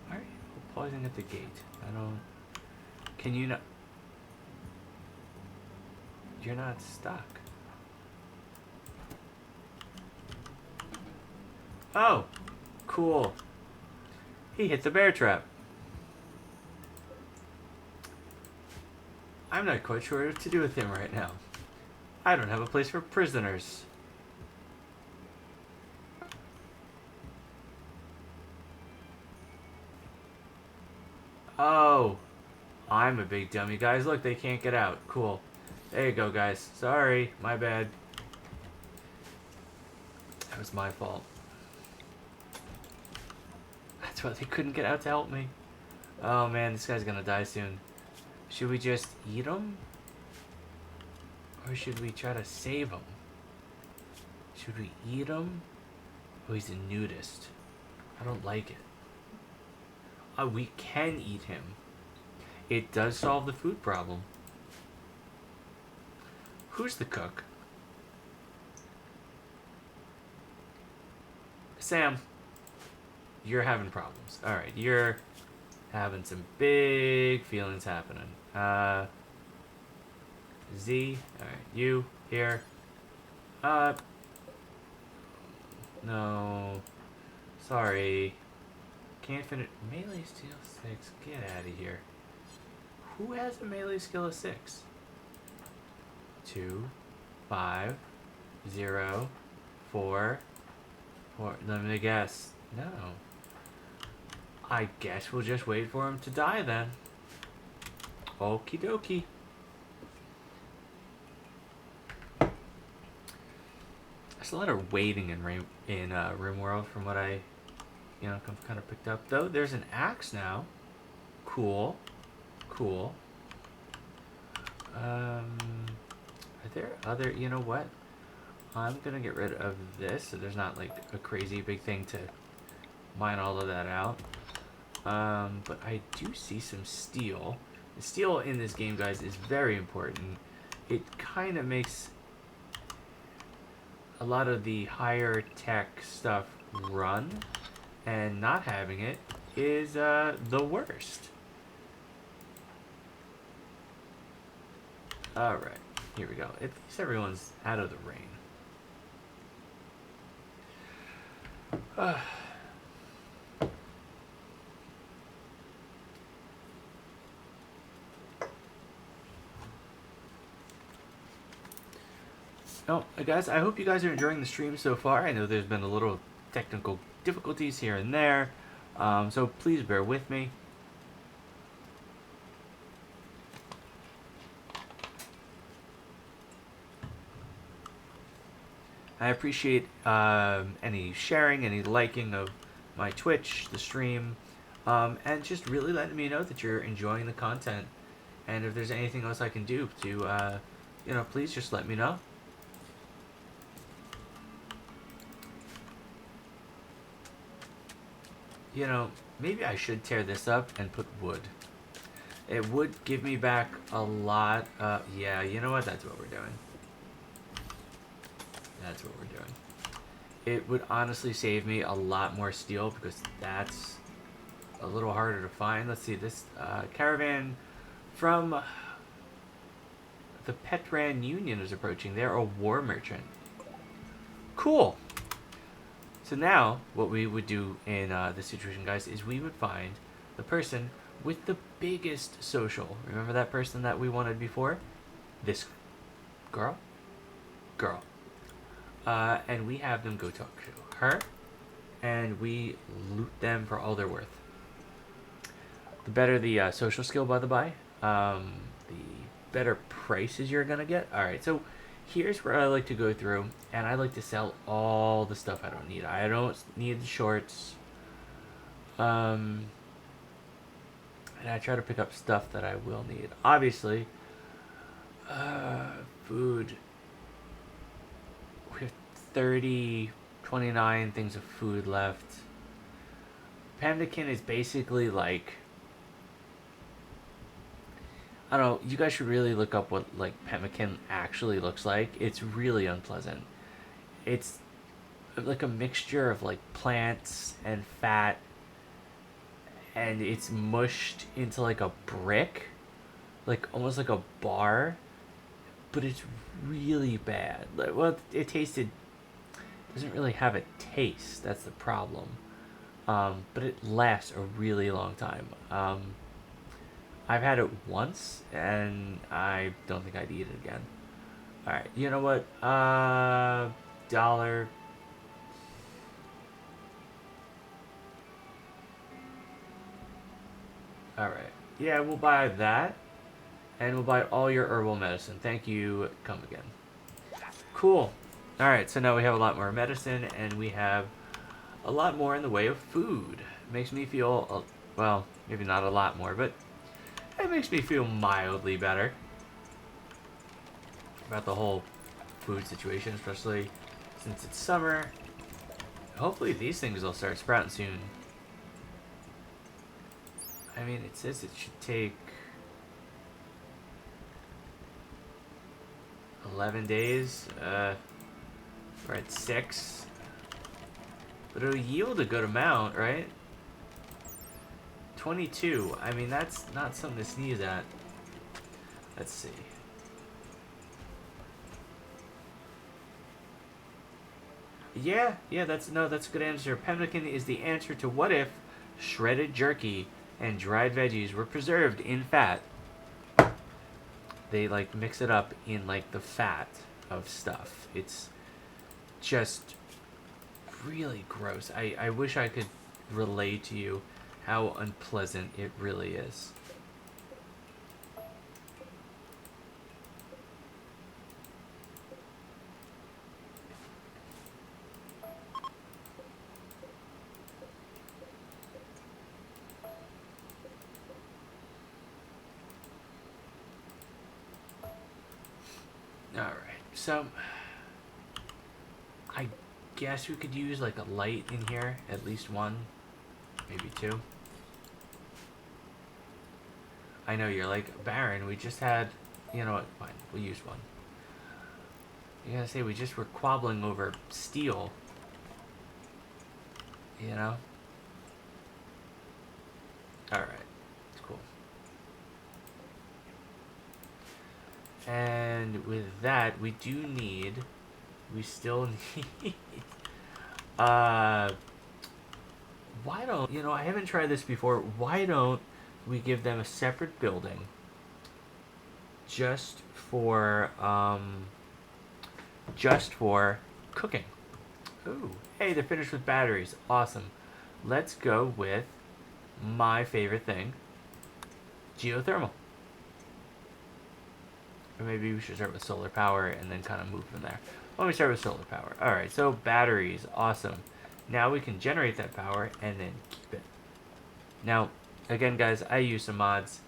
Why are you pausing at the gate? I don't... Can you not... You're not stuck. Oh! Cool. He hit the bear trap. I'm not quite sure what to do with him right now. I don't have a place for prisoners. Oh, I'm a big dummy. Guys, look, they can't get out. Cool. There you go, guys. Sorry, my bad. That was my fault. That's why they couldn't get out to help me. Oh man, this guy's gonna die soon. Should we just eat him? Or should we try to save him? Should we eat him? Oh, he's a nudist. I don't like it. Oh, we can eat him. It does solve the food problem. Who's the cook? Sam. You're having problems. Alright, you're having some big feelings happening. Z. Alright, you, here. No. Sorry. Can't finish. Melee skill 6. Get out of here. Who has a melee skill of 6? 2, 5, 0, 4, 4. Let me guess. No. I guess we'll just wait for him to die then. Okie dokie. There's a lot of waiting in Rimworld from what I, kind of picked up. Though there's an axe now. Cool. Cool. Are there other? You know what? I'm gonna get rid of this so there's not like a crazy big thing to mine all of that out. But I do see some steel. The steel in this game, guys, is very important. It kind of makes a lot of the higher tech stuff run, and not having it is the worst. Alright, here we go. At least everyone's out of the rain. Oh, guys, I hope you guys are enjoying the stream so far. I know there's been a little technical difficulties here and there, so please bear with me. I appreciate any sharing, any liking of my Twitch, the stream, and just really letting me know that you're enjoying the content. And if there's anything else I can do to, please just let me know. Maybe I should tear this up and put wood. It would give me back a lot. Yeah, you know what? That's what we're doing. That's what we're doing. It would honestly save me a lot more steel because that's a little harder to find. Let's see, this caravan from the Petran Union is approaching. They're a war merchant. Cool. So now, what we would do in this situation, guys, is we would find the person with the biggest social. Remember that person that we wanted before? This girl? Girl. And we have them go talk to her, and we loot them for all they're worth. The better the social skill, by the by, the better prices you're gonna get. Alright, so here's where I like to go through, and I like to sell all the stuff I don't need. I don't need the shorts. And I try to pick up stuff that I will need. Obviously, food. We have 29 things of food left. Pandakin is basically like I don't know. You guys should really look up what like pemmican actually looks like. It's really unpleasant. It's like a mixture of like plants and fat, and it's mushed into like a brick, like almost like a bar. But it's really bad. Like, well, it tasted doesn't really have a taste. That's the problem. But it lasts a really long time. I've had it once, and I don't think I'd eat it again. All right, you know what? Dollar. All right. Yeah, we'll buy that, and we'll buy all your herbal medicine. Thank you. Come again. Cool. All right. So now we have a lot more medicine, and we have a lot more in the way of food. It makes me feel, well, maybe not a lot more, but it makes me feel mildly better about the whole food situation, especially since it's summer. Hopefully these things will start sprouting soon. I mean, it says it should take 11 days. We're at 6. But it'll yield a good amount, right? 22. I mean, that's not something to sneeze at. Let's see. Yeah, that's a good answer. Pemmican is the answer to what if shredded jerky and dried veggies were preserved in fat. They like mix it up in like the fat of stuff. It's just really gross. I wish I could relay to you how unpleasant it really is. Alright, so I guess we could use like a light in here, at least one, maybe 2. I know you're like, Baron, we just had, you know what, fine, we'll use one. You gotta say, we just were quabbling over steel, you know? Alright, it's cool. And with that, we still need, why don't, I haven't tried this before, why don't we give them a separate building just for cooking? Ooh, hey, they're finished with batteries. Awesome. Let's go with my favorite thing, geothermal. Or maybe we should start with solar power and then kind of move from there. Let me start with solar power. Alright, so batteries. Awesome. Now we can generate that power and then keep it. Now, again, guys, I use some mods.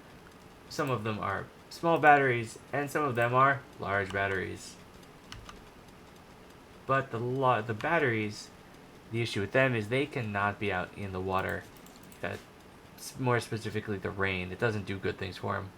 Some of them are small batteries, and some of them are large batteries. But the batteries, the issue with them is they cannot be out in the water. More specifically, the rain. It doesn't do good things for them.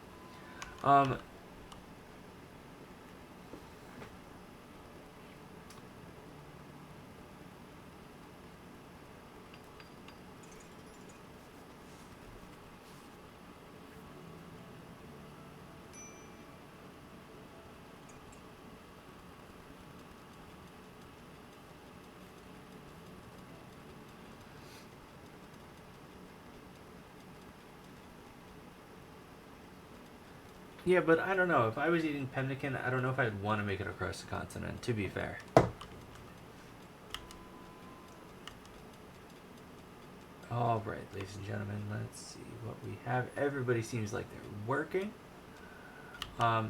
Yeah, but I don't know. If I was eating pemmican, I don't know if I'd want to make it across the continent, to be fair. Alright, ladies and gentlemen, let's see what we have. Everybody seems like they're working.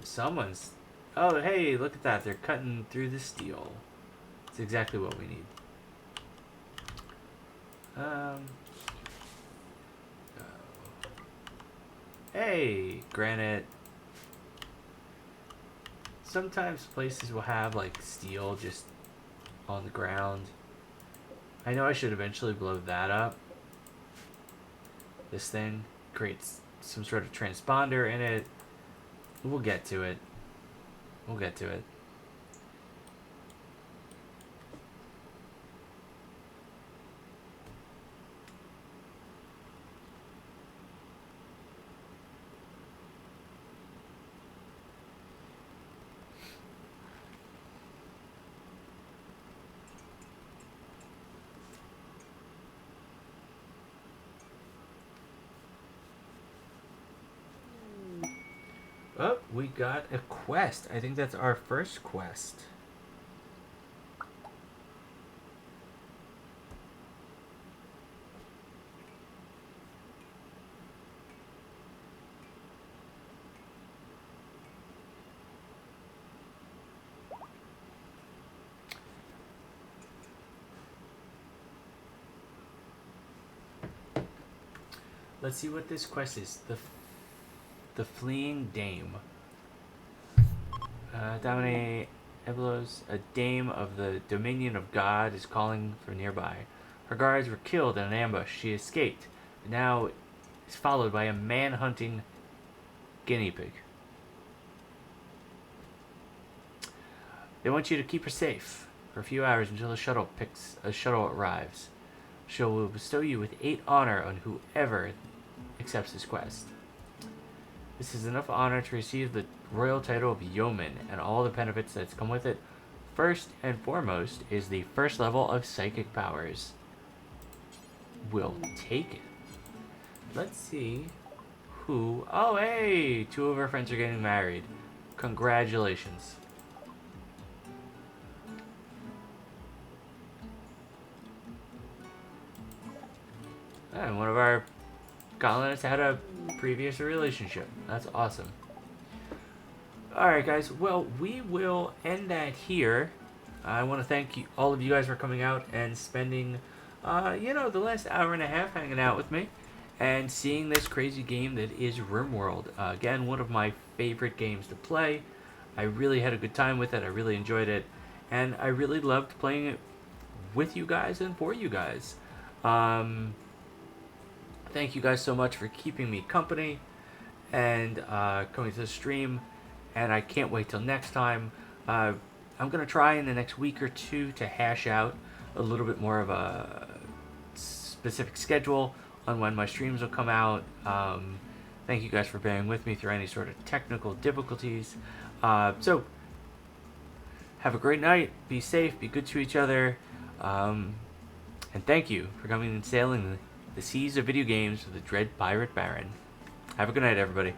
Someone's... Oh, hey, look at that. They're cutting through the steel. It's exactly what we need. Hey, granite. Sometimes places will have like steel just on the ground. I know I should eventually blow that up. This thing creates some sort of transponder in it. We'll get to it. We'll get to it. Oh, we got a quest. I think that's our first quest. Let's see what this quest is. The Fleeing Dame. Domine Eblos, a dame of the Dominion of God, is calling for nearby. Her guards were killed in an ambush. She escaped, but now is followed by a man-hunting guinea pig. They want you to keep her safe for a few hours until a shuttle arrives. She will bestow you with 8 honor on whoever accepts this quest. This is enough honor to receive the royal title of yeoman and all the benefits that come with it. First and foremost is the first level of psychic powers. We'll take it. Let's see who... Oh, hey! 2 of our friends are getting married. Congratulations. And one of our colonists had a previous relationship. That's awesome. Alright guys, well, we will end that here. I want to thank you, all of you guys for coming out and spending, the last hour and a half hanging out with me and seeing this crazy game that is Rimworld. Again, one of my favorite games to play. I really had a good time with it. I really enjoyed it. And I really loved playing it with you guys and for you guys. Thank you guys so much for keeping me company and coming to the stream. And I can't wait till next time. I'm going to try in the next week or 2 to hash out a little bit more of a specific schedule on when my streams will come out. Thank you guys for bearing with me through any sort of technical difficulties. So, have a great night. Be safe. Be good to each other. And thank you for coming and sailing the seas of video games with the Dread Pirate Baron. Have a good night, everybody.